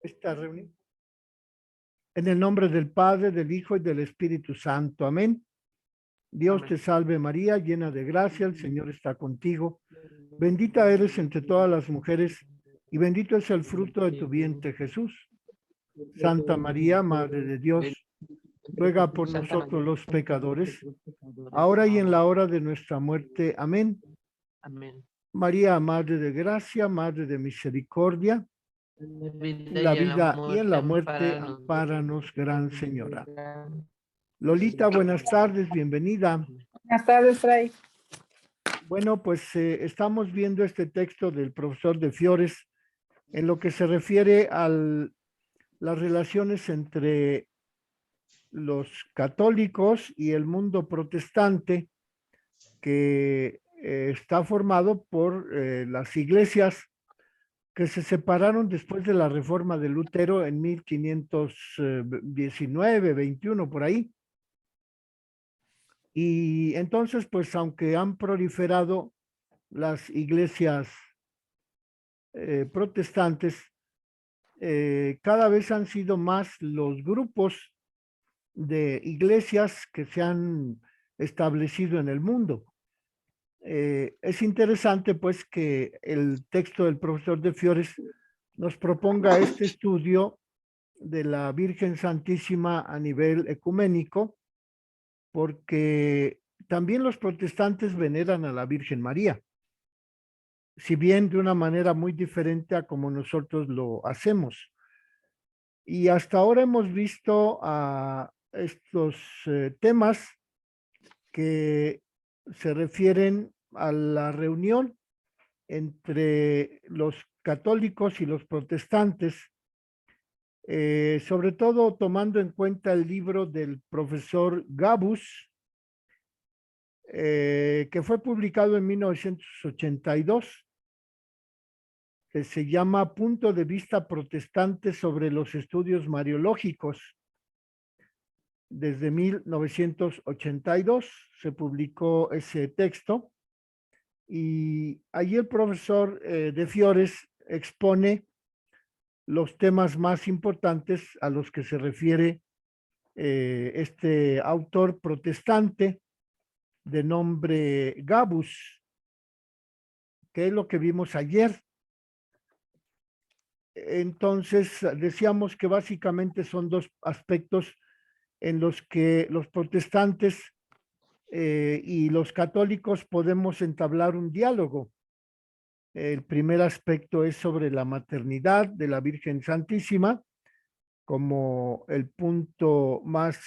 esta reunión. En el nombre del Padre, del Hijo y del Espíritu Santo. Amén. Dios Amén. te salve María, llena de gracia, el Señor está contigo. Bendita eres entre todas las mujeres y bendito es el fruto de tu vientre, Jesús. Santa María, Madre de Dios, ruega por Santa nosotros María, los pecadores, ahora y en la hora de nuestra muerte. Amén. amén. María, Madre de gracia, Madre de misericordia, en la vida y en la muerte, ampáranos, Gran Señora. Lolita, buenas tardes, bienvenida. Buenas tardes, Fray. Bueno, pues estamos viendo este texto del profesor de Fiores en lo que se refiere a las relaciones entre los católicos y el mundo protestante, que está formado por las iglesias que se separaron después de la reforma de Lutero en 1519, 21, por ahí. Y entonces, pues aunque han proliferado las iglesias protestantes, cada vez han sido más los grupos de iglesias que se han establecido en el mundo. Es interesante pues que el texto del profesor de Fiores nos proponga este estudio de la Virgen Santísima a nivel ecuménico, porque también los protestantes veneran a la Virgen María, si bien de una manera muy diferente a como nosotros lo hacemos. Y hasta ahora hemos visto a estos temas que se refieren a la reunión entre los católicos y los protestantes, sobre todo tomando en cuenta el libro del profesor Gabus, que fue publicado en 1982, que se llama Punto de vista protestante sobre los estudios mariológicos. Desde 1982 se publicó ese texto y allí el profesor de Fiores expone los temas más importantes a los que se refiere este autor protestante de nombre Gabus, que es lo que vimos ayer. Entonces, decíamos que básicamente son dos aspectos en los que los protestantes y los católicos podemos entablar un diálogo. El primer aspecto es sobre la maternidad de la Virgen Santísima, como el punto más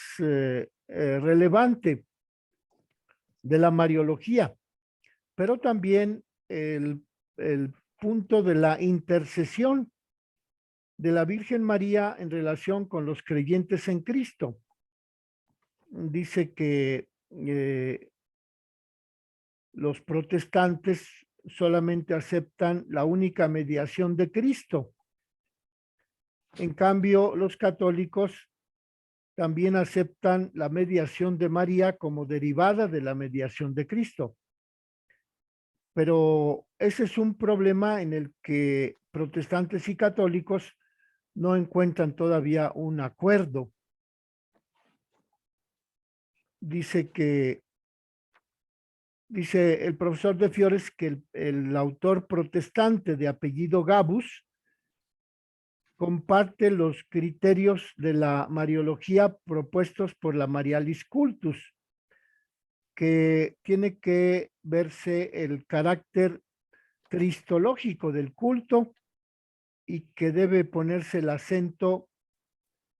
relevante de la Mariología, pero también el punto de la intercesión de la Virgen María en relación con los creyentes en Cristo. Dice que los protestantes solamente aceptan la única mediación de Cristo. En cambio, los católicos también aceptan la mediación de María como derivada de la mediación de Cristo. Pero ese es un problema en el que protestantes y católicos no encuentran todavía un acuerdo. Dice el profesor de Fiores que el autor protestante de apellido Gabus comparte los criterios de la Mariología propuestos por la Marialis Cultus, que tiene que verse el carácter cristológico del culto y que debe ponerse el acento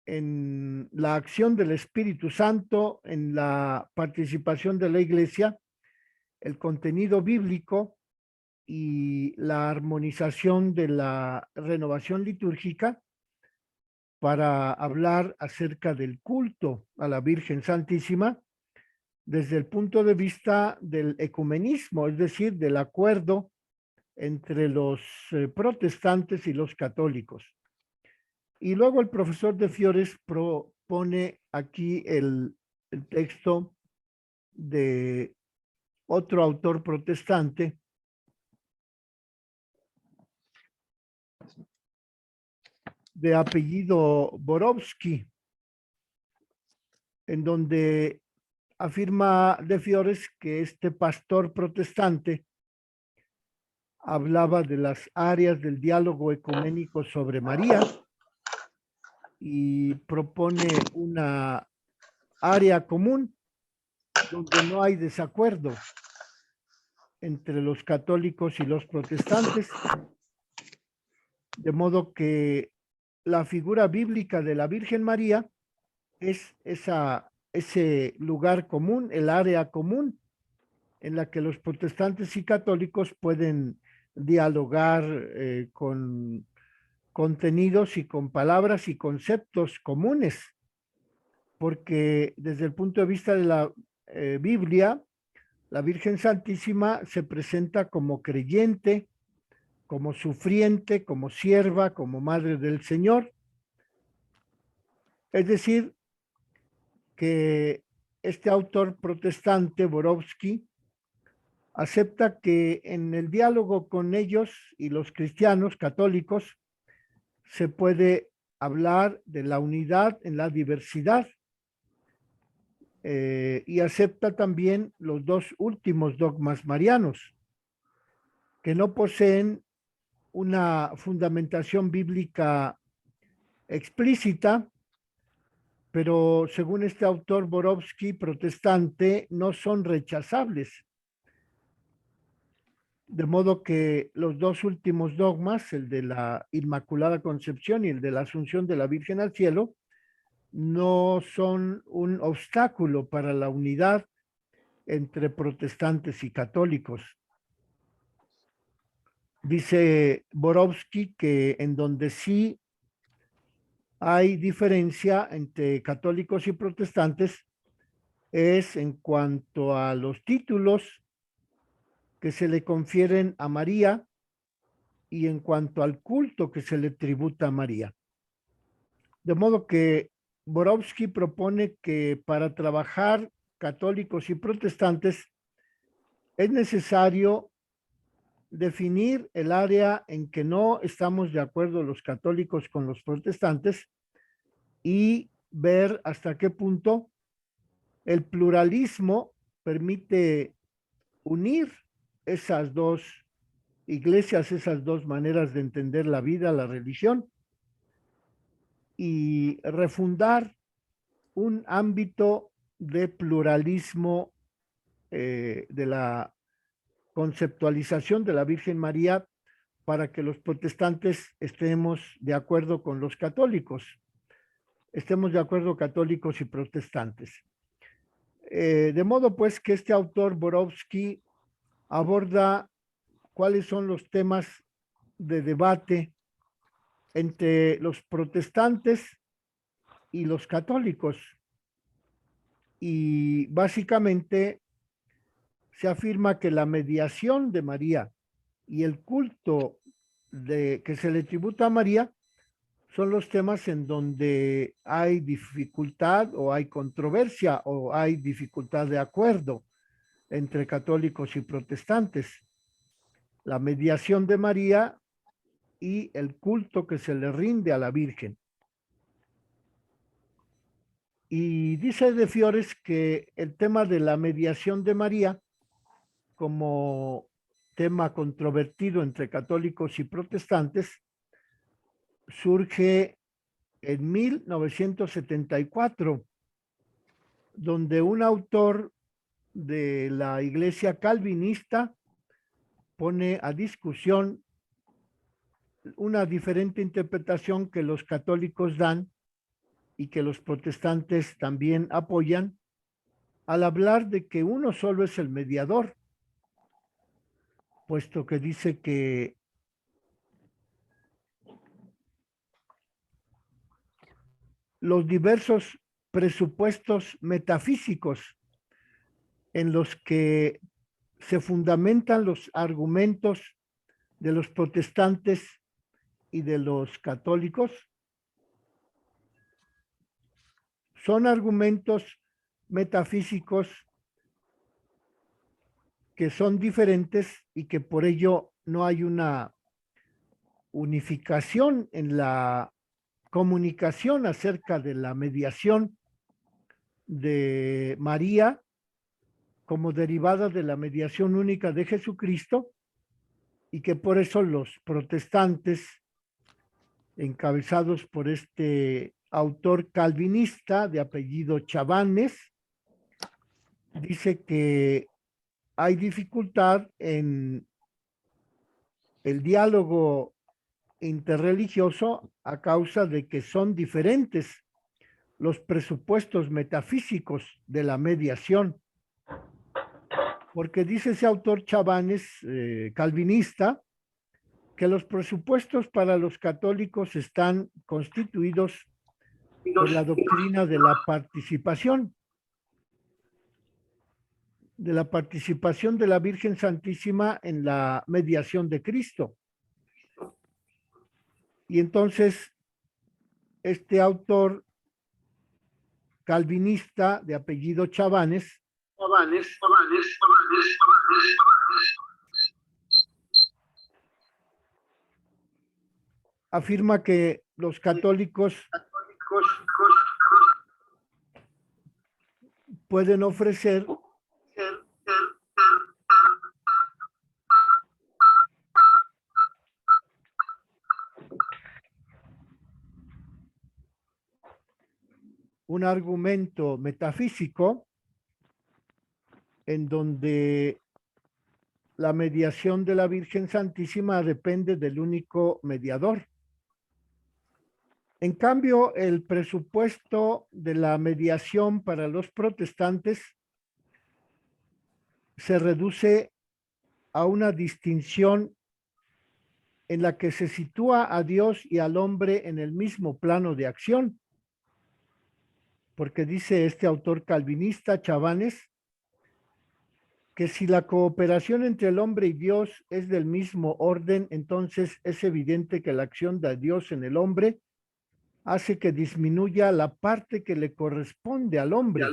en la acción del Espíritu Santo, en la participación de la Iglesia, el contenido bíblico y la armonización de la renovación litúrgica para hablar acerca del culto a la Virgen Santísima desde el punto de vista del ecumenismo, es decir, del acuerdo entre los protestantes y los católicos. Y luego el profesor de Fiores propone aquí el texto de otro autor protestante, de apellido Borowski, en donde afirma De Fiores que este pastor protestante hablaba de las áreas del diálogo ecuménico sobre María y propone una área común donde no hay desacuerdo entre los católicos y los protestantes, de modo que la figura bíblica de la Virgen María es ese lugar común, el área común en la que los protestantes y católicos pueden dialogar con contenidos y con palabras y conceptos comunes, porque desde el punto de vista de la Biblia, la Virgen Santísima se presenta como creyente, como sufriente, como sierva, como madre del Señor. Es decir, que este autor protestante, Borowski, acepta que en el diálogo con ellos y los cristianos católicos se puede hablar de la unidad en la diversidad, y acepta también los dos últimos dogmas marianos, que no poseen una fundamentación bíblica explícita, pero según este autor Borowski, protestante, no son rechazables. De modo que los dos últimos dogmas, el de la Inmaculada Concepción y el de la Asunción de la Virgen al cielo, no son un obstáculo para la unidad entre protestantes y católicos. Dice Borowski que en donde sí hay diferencia entre católicos y protestantes es en cuanto a los títulos que se le confieren a María y en cuanto al culto que se le tributa a María. De modo que Borowski propone que para trabajar católicos y protestantes es necesario definir el área en que no estamos de acuerdo los católicos con los protestantes y ver hasta qué punto el pluralismo permite unir esas dos iglesias, esas dos maneras de entender la vida, la religión, y refundar un ámbito de pluralismo de la conceptualización de la Virgen María para que los protestantes estemos de acuerdo con los católicos, estemos de acuerdo católicos y protestantes. De modo pues que este autor Borowski aborda cuáles son los temas de debate entre los protestantes y los católicos. Y básicamente se afirma que la mediación de María y el culto que se le tributa a María son los temas en donde hay dificultad o hay controversia o hay dificultad de acuerdo entre católicos y protestantes. La mediación de María y el culto que se le rinde a la Virgen. Y dice De Fiores que el tema de la mediación de María, como tema controvertido entre católicos y protestantes, surge en 1974, donde un autor de la iglesia calvinista pone a discusión una diferente interpretación que los católicos dan y que los protestantes también apoyan al hablar de que uno solo es el mediador, puesto que dice que los diversos presupuestos metafísicos en los que se fundamentan los argumentos de los protestantes y de los católicos son argumentos metafísicos que son diferentes y que por ello no hay una unificación en la comunicación acerca de la mediación de María como derivada de la mediación única de Jesucristo, y que por eso los protestantes, encabezados por este autor calvinista de apellido Chabanes, dice que hay dificultad en el diálogo interreligioso a causa de que son diferentes los presupuestos metafísicos de la mediación, porque dice ese autor Chabanes, calvinista, que los presupuestos para los católicos están constituidos por la doctrina de la participación de la Virgen Santísima en la mediación de Cristo. Y entonces, este autor calvinista de apellido Chabanes afirma que los católicos pueden ofrecer un argumento metafísico en donde la mediación de la Virgen Santísima depende del único mediador. En cambio, el presupuesto de la mediación para los protestantes se reduce a una distinción en la que se sitúa a Dios y al hombre en el mismo plano de acción, porque dice este autor calvinista, Chabanes, que si la cooperación entre el hombre y Dios es del mismo orden, entonces es evidente que la acción de Dios en el hombre hace que disminuya la parte que le corresponde al hombre.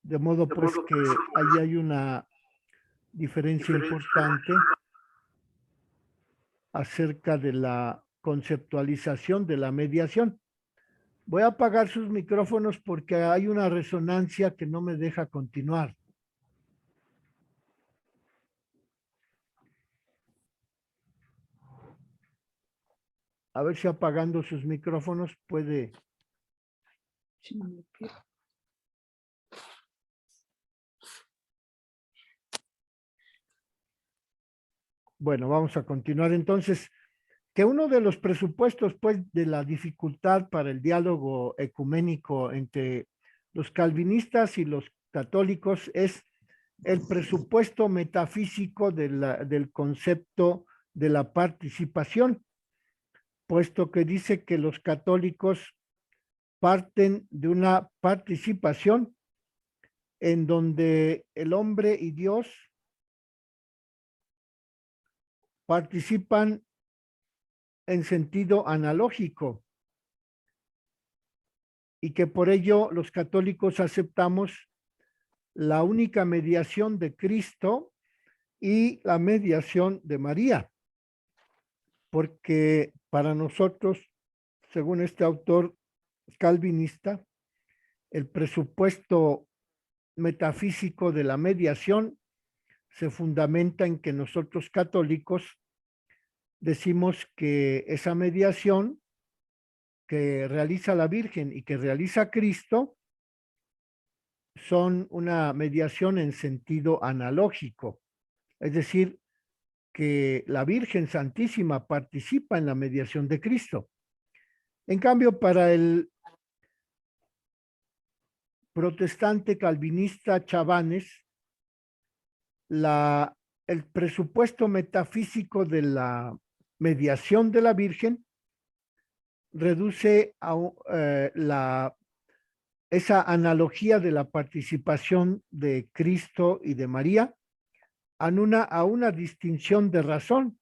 De modo pues que ahí hay una diferencia importante acerca de la conceptualización de la mediación. Voy a apagar sus micrófonos porque hay una resonancia que no me deja continuar. A ver si apagando sus micrófonos puede. Bueno, vamos a continuar entonces. Que uno de los presupuestos, pues, de la dificultad para el diálogo ecuménico entre los calvinistas y los católicos es el presupuesto metafísico del concepto de la participación, puesto que dice que los católicos parten de una participación en donde el hombre y Dios participan en sentido analógico, y que por ello los católicos aceptamos la única mediación de Cristo y la mediación de María, porque para nosotros, según este autor calvinista, el presupuesto metafísico de la mediación se fundamenta en que nosotros católicos decimos que esa mediación que realiza la Virgen y que realiza Cristo son una mediación en sentido analógico, es decir, que la Virgen Santísima participa en la mediación de Cristo. En cambio, para el protestante calvinista Chabanes, el presupuesto metafísico de la mediación de la Virgen reduce a esa analogía de la participación de Cristo y de María a una distinción de razón,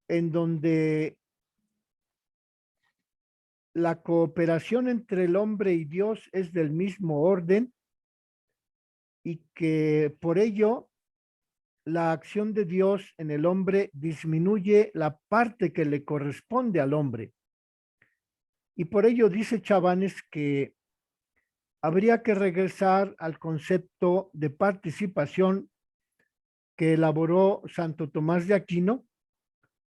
en donde la cooperación entre el hombre y Dios es del mismo orden y que por ello la acción de Dios en el hombre disminuye la parte que le corresponde al hombre. Y por ello dice Chabanes que habría que regresar al concepto de participación que elaboró Santo Tomás de Aquino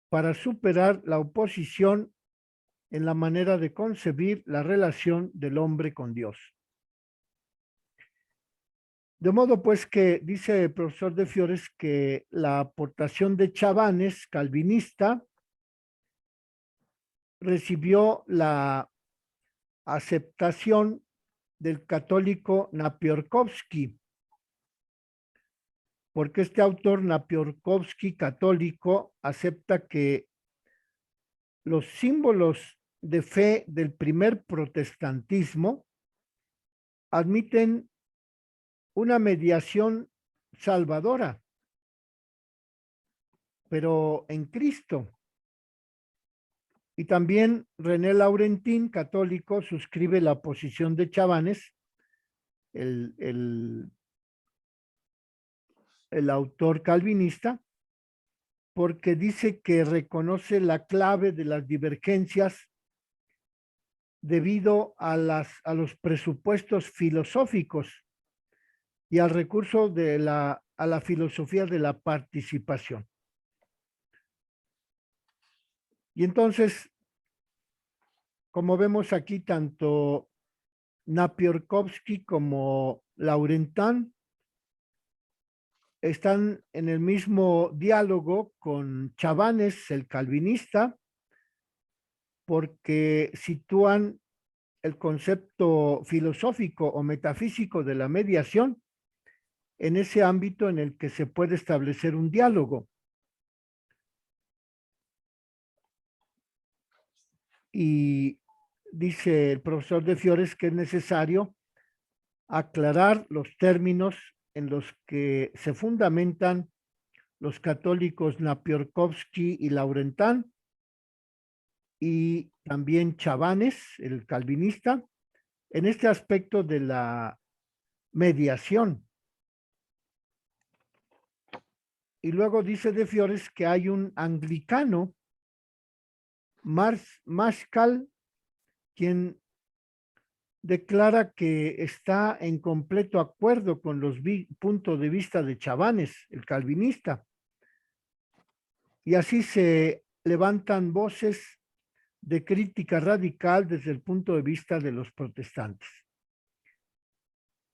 para superar la oposición en la manera de concebir la relación del hombre con Dios. De modo pues que dice el profesor de Fiores que la aportación de Chabanes, calvinista, recibió la aceptación del católico Napiórkovski, porque este autor Napiórkovski, católico, acepta que los símbolos de fe del primer protestantismo admiten una mediación salvadora, pero en Cristo. Y también René Laurentín, católico, suscribe la posición de Chabanes, el autor calvinista, porque dice que reconoce la clave de las divergencias debido a los presupuestos filosóficos y al recurso a la filosofía de la participación. Y entonces, como vemos aquí, tanto Napiórkovski como Laurentin están en el mismo diálogo con Chabanes, el calvinista, porque sitúan el concepto filosófico o metafísico de la mediación en ese ámbito en el que se puede establecer un diálogo. Y dice el profesor de Fiores que es necesario aclarar los términos en los que se fundamentan los católicos Napiórkovski y Laurentin y también Chabanes, el calvinista, en este aspecto de la mediación. Y luego dice de Fiores que hay un anglicano, Maskell, quien declara que está en completo acuerdo con los puntos de vista de Chabanes, el calvinista. Y así se levantan voces de crítica radical desde el punto de vista de los protestantes.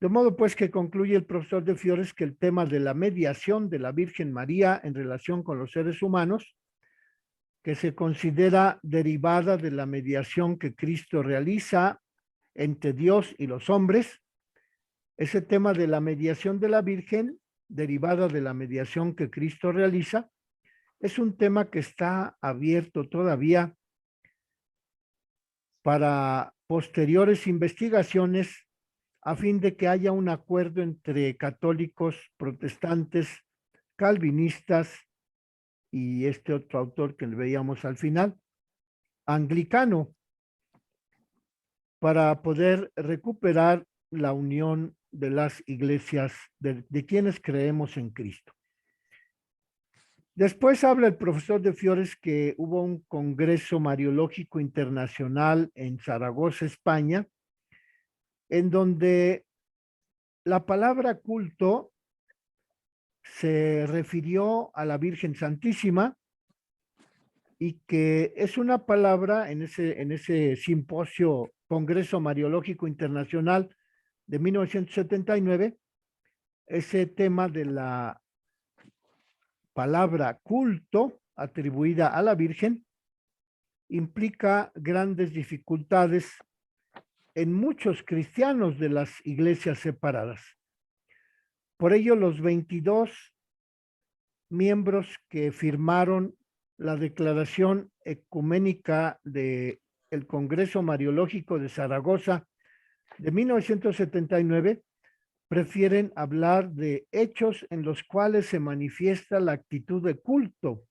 De modo pues que concluye el profesor de Fiores que el tema de la mediación de la Virgen María en relación con los seres humanos, que se considera derivada de la mediación que Cristo realiza entre Dios y los hombres, ese tema de la mediación de la Virgen, derivada de la mediación que Cristo realiza, es un tema que está abierto todavía para posteriores investigaciones a fin de que haya un acuerdo entre católicos, protestantes, calvinistas y este otro autor que le veíamos al final, anglicano, para poder recuperar la unión de las iglesias de quienes creemos en Cristo. Después habla el profesor de Fiores que hubo un congreso mariológico internacional en Zaragoza, España, en donde la palabra culto se refirió a la Virgen Santísima y que es una palabra en ese simposio, Congreso Mariológico Internacional de 1979, ese tema de la palabra culto atribuida a la Virgen implica grandes dificultades en muchos cristianos de las iglesias separadas. Por ello, los 22 miembros que firmaron la declaración ecuménica del Congreso Mariológico de Zaragoza de 1979 prefieren hablar de hechos en los cuales se manifiesta la actitud de culto,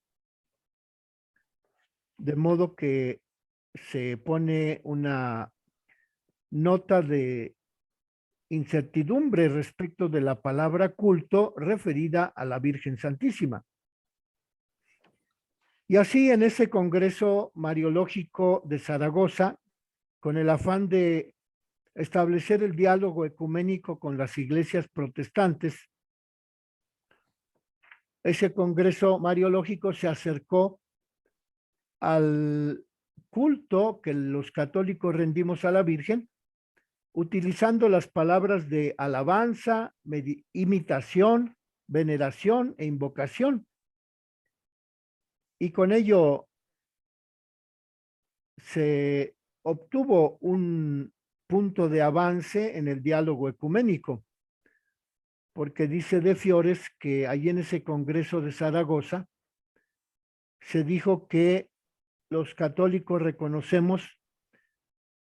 de modo que se pone una nota de incertidumbre respecto de la palabra culto referida a la Virgen Santísima. Y así en ese Congreso Mariológico de Zaragoza, con el afán de establecer el diálogo ecuménico con las iglesias protestantes, ese Congreso Mariológico se acercó al culto que los católicos rendimos a la Virgen, utilizando las palabras de alabanza, imitación, veneración e invocación. Y con ello se obtuvo un punto de avance en el diálogo ecuménico, porque dice De Fiores que allí en ese Congreso de Zaragoza se dijo que los católicos reconocemos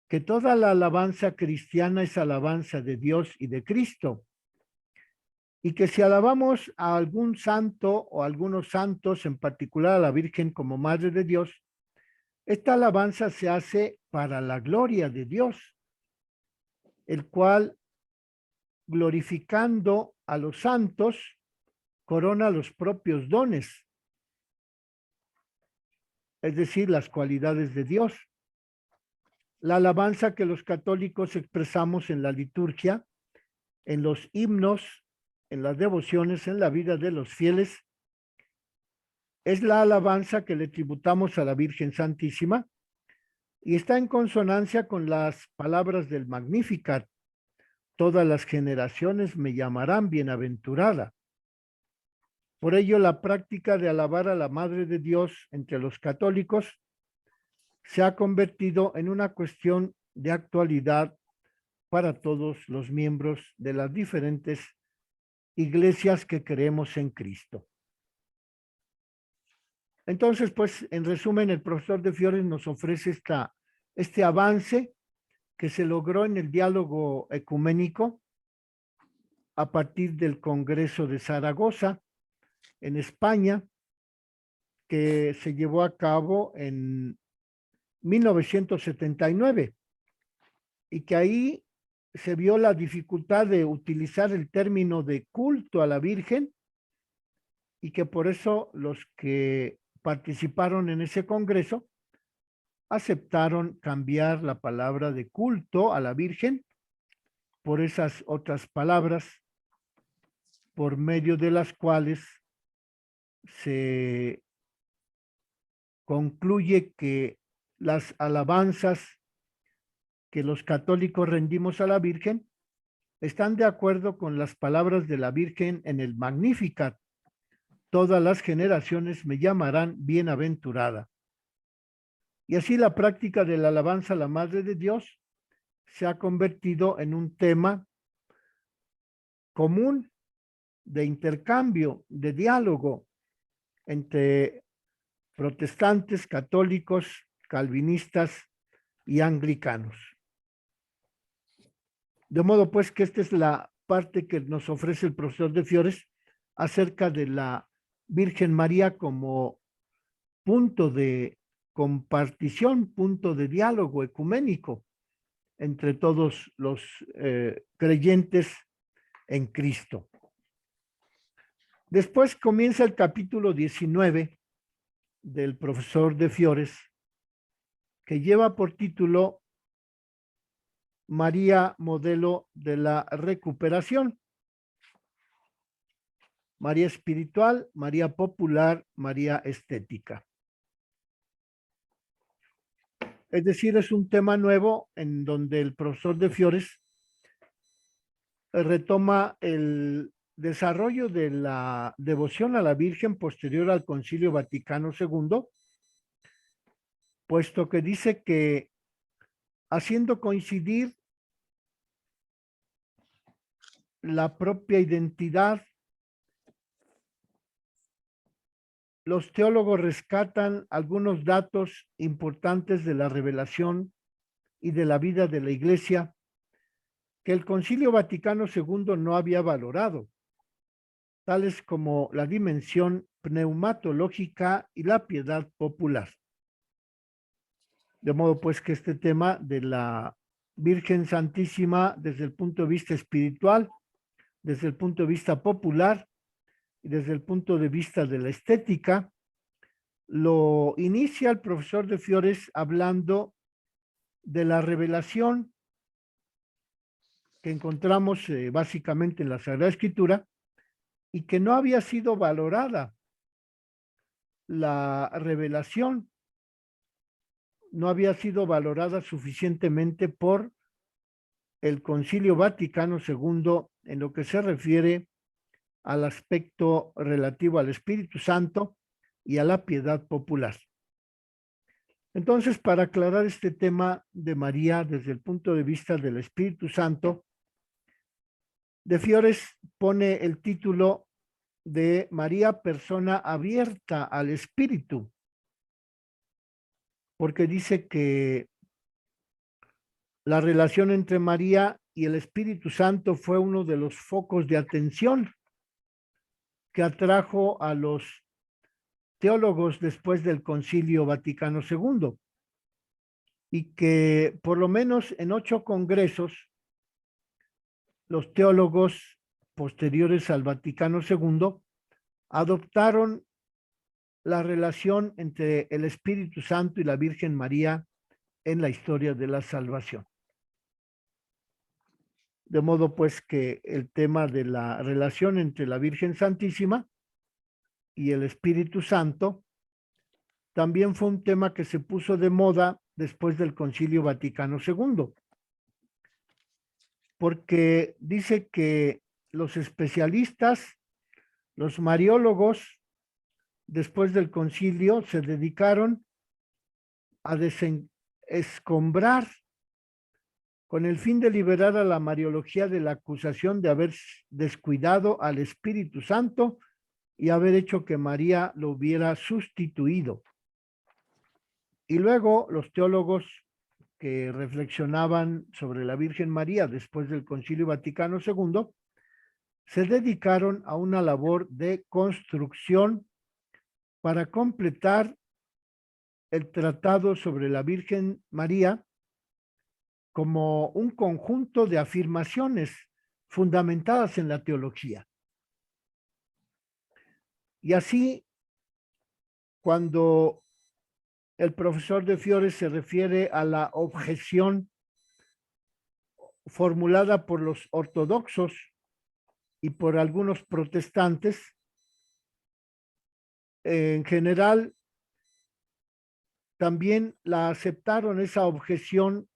que toda la alabanza cristiana es alabanza de Dios y de Cristo, y que si alabamos a algún santo o algunos santos, en particular a la Virgen como Madre de Dios, esta alabanza se hace para la gloria de Dios, el cual, glorificando a los santos, corona los propios dones, es decir, las cualidades de Dios. La alabanza que los católicos expresamos en la liturgia, en los himnos, en las devociones, en la vida de los fieles, es la alabanza que le tributamos a la Virgen Santísima y está en consonancia con las palabras del Magnificat. Todas las generaciones me llamarán bienaventurada. Por ello, la práctica de alabar a la Madre de Dios entre los católicos se ha convertido en una cuestión de actualidad para todos los miembros de las diferentes iglesias que creemos en Cristo. Entonces, pues, en resumen, el profesor De Fiores nos ofrece este avance que se logró en el diálogo ecuménico a partir del Congreso de Zaragoza, en España, que se llevó a cabo en 1979, y que ahí se vio la dificultad de utilizar el término de culto a la Virgen, y que por eso los que participaron en ese congreso aceptaron cambiar la palabra de culto a la Virgen por esas otras palabras, por medio de las cuales se concluye que las alabanzas que los católicos rendimos a la Virgen están de acuerdo con las palabras de la Virgen en el Magnificat. Todas las generaciones me llamarán bienaventurada. Y así la práctica de la alabanza a la Madre de Dios se ha convertido en un tema común de intercambio, de diálogo entre protestantes, católicos, calvinistas y anglicanos. De modo pues que esta es la parte que nos ofrece el profesor De Fiores acerca de la Virgen María como punto de compartición, punto de diálogo ecuménico entre todos los creyentes en Cristo. Después comienza el capítulo 19 del profesor De Fiores, que lleva por título María, modelo de la recuperación. María espiritual, María popular, María estética. Es decir, es un tema nuevo en donde el profesor De Fiores retoma el desarrollo de la devoción a la Virgen posterior al Concilio Vaticano II, puesto que dice que haciendo coincidir la propia identidad, los teólogos rescatan algunos datos importantes de la revelación y de la vida de la Iglesia que el Concilio Vaticano II no había valorado, tales como la dimensión pneumatológica y la piedad popular. De modo pues que este tema de la Virgen Santísima desde el punto de vista espiritual, desde el punto de vista popular y desde el punto de vista de la estética. Lo inicia el profesor de Fiores hablando de la revelación que encontramos básicamente en la Sagrada Escritura y que no había sido valorada. La revelación no había sido valorada suficientemente por el Concilio Vaticano II en lo que se refiere al aspecto relativo al Espíritu Santo y a la piedad popular. Entonces, para aclarar este tema de María desde el punto de vista del Espíritu Santo, de Fiores pone el título de María, persona abierta al Espíritu, porque dice que la relación entre María y el Espíritu Santo fue uno de los focos de atención que atrajo a los teólogos después del Concilio Vaticano II y que por lo menos en 8 congresos los teólogos posteriores al Vaticano II adoptaron la relación entre el Espíritu Santo y la Virgen María en la historia de la salvación. De modo pues que el tema de la relación entre la Virgen Santísima y el Espíritu Santo también fue un tema que se puso de moda después del Concilio Vaticano II, porque dice que los especialistas, los mariólogos, después del concilio se dedicaron a escombrar con el fin de liberar a la mariología de la acusación de haber descuidado al Espíritu Santo y haber hecho que María lo hubiera sustituido. Y luego los teólogos que reflexionaban sobre la Virgen María después del Concilio Vaticano II se dedicaron a una labor de construcción para completar el tratado sobre la Virgen María como un conjunto de afirmaciones fundamentadas en la teología. Y así, cuando el profesor de Fiores se refiere a la objeción formulada por los ortodoxos y por algunos protestantes, en general, también la aceptaron esa objeción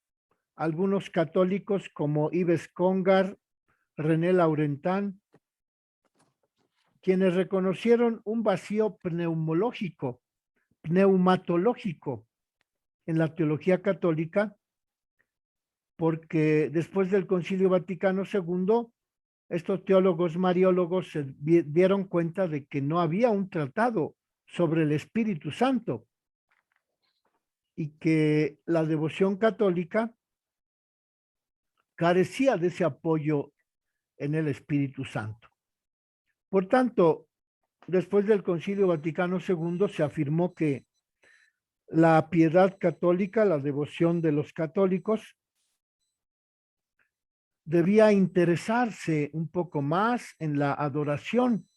algunos católicos como Yves Congar, René Laurentin, quienes reconocieron un vacío pneumatológico en la teología católica, porque después del Concilio Vaticano II, estos teólogos mariólogos se dieron cuenta de que no había un tratado sobre el Espíritu Santo y que la devoción católica carecía de ese apoyo en el Espíritu Santo. Por tanto, después del Concilio Vaticano II se afirmó que la piedad católica, la devoción de los católicos, debía interesarse un poco más en la adoración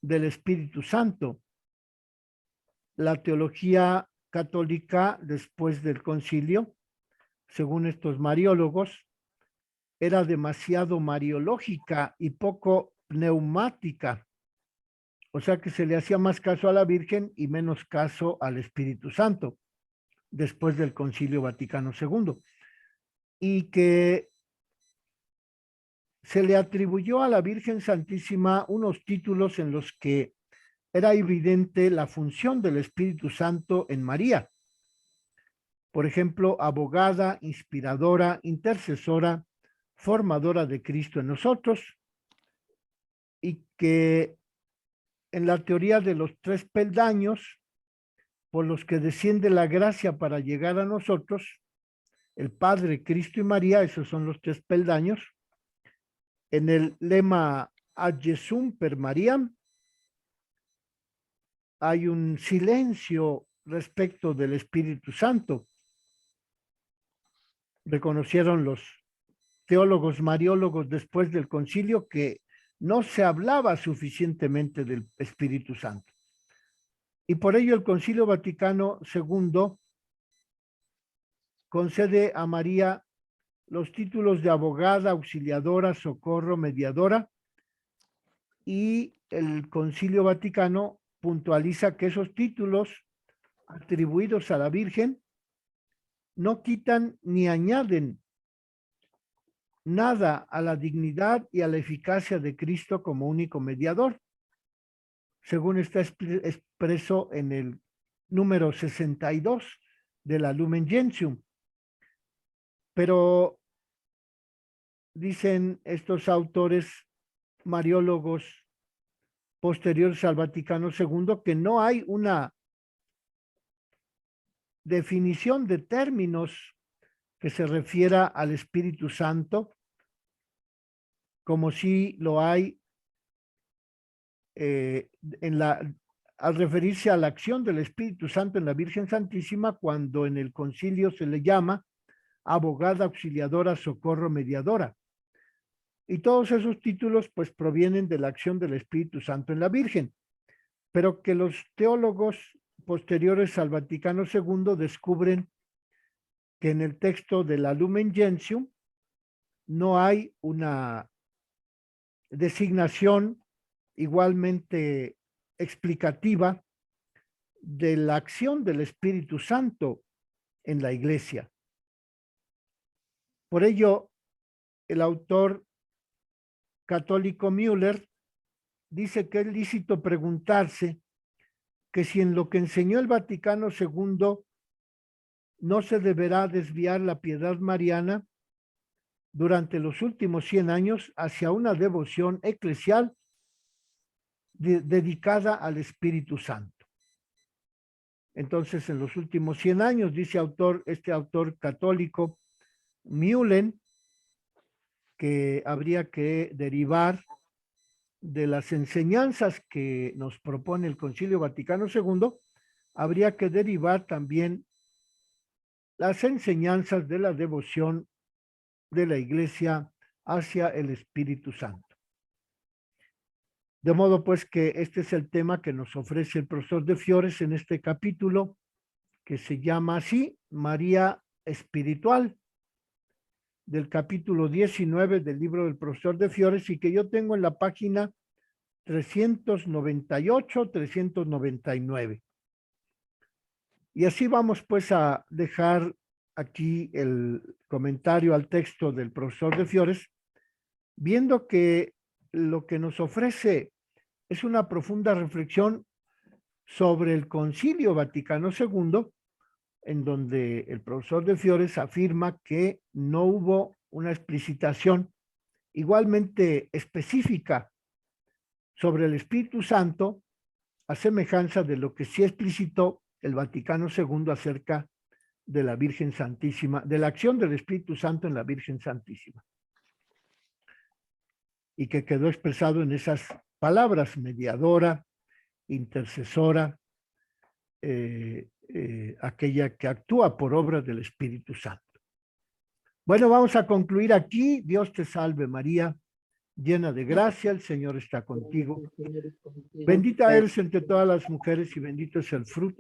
del Espíritu Santo. La teología católica después del concilio, según estos mariólogos, era demasiado mariológica y poco pneumática. O sea que se le hacía más caso a la Virgen y menos caso al Espíritu Santo después del Concilio Vaticano II. Y que se le atribuyó a la Virgen Santísima unos títulos en los que era evidente la función del Espíritu Santo en María. Por ejemplo, abogada, inspiradora, intercesora, formadora de Cristo en nosotros, y que en la teoría de los 3 peldaños por los que desciende la gracia para llegar a nosotros, el Padre, Cristo y María, esos son los 3 peldaños. En el lema Ad Jesum per Mariam hay un silencio respecto del Espíritu Santo. reconocieron los teólogos mariólogos después del concilio que no se hablaba suficientemente del Espíritu Santo. Y por ello el Concilio Vaticano II concede a María los títulos de abogada, auxiliadora, socorro, mediadora, y el Concilio Vaticano puntualiza que esos títulos atribuidos a la Virgen no quitan ni añaden nada a la dignidad y a la eficacia de Cristo como único mediador, según está expreso en el número 62 de la Lumen Gentium. Pero dicen estos autores mariólogos posteriores al Vaticano II que no hay una definición de términos que se refiera al Espíritu Santo, como si lo hay al referirse a la acción del Espíritu Santo en la Virgen Santísima, cuando en el concilio se le llama abogada, auxiliadora, socorro, mediadora. Y todos esos títulos pues provienen de la acción del Espíritu Santo en la Virgen, pero que los teólogos posteriores al Vaticano II descubren que en el texto de la Lumen Gentium no hay una designación igualmente explicativa de la acción del Espíritu Santo en la Iglesia. Por ello, el autor católico Müller dice que es lícito preguntarse que si en lo que enseñó el Vaticano II no se deberá desviar la piedad mariana durante los últimos 100 años hacia una devoción eclesial dedicada al Espíritu Santo. Entonces, en los últimos 100 años, dice este autor católico Müller, que habría que derivar de las enseñanzas que nos propone el Concilio Vaticano II, habría que derivar también las enseñanzas de la devoción de la Iglesia hacia el Espíritu Santo. De modo pues que este es el tema que nos ofrece el profesor de Fiores en este capítulo, que se llama así, María Espiritual, del capítulo 19 del libro del profesor de Fiores, y que yo tengo en la página 398, 399. Y así vamos pues a dejar aquí el comentario al texto del profesor de Fiores, viendo que lo que nos ofrece es una profunda reflexión sobre el Concilio Vaticano II, en donde el profesor de Fiores afirma que no hubo una explicitación igualmente específica sobre el Espíritu Santo, a semejanza de lo que sí explicitó el Vaticano II acerca de la Virgen Santísima, de la acción del Espíritu Santo en la Virgen Santísima, y que quedó expresado en esas palabras: mediadora, intercesora, aquella que actúa por obra del Espíritu Santo. Bueno, vamos a concluir aquí. Dios te salve María, llena de gracia, el Señor está contigo. Bendita eres entre todas las mujeres y bendito es el fruto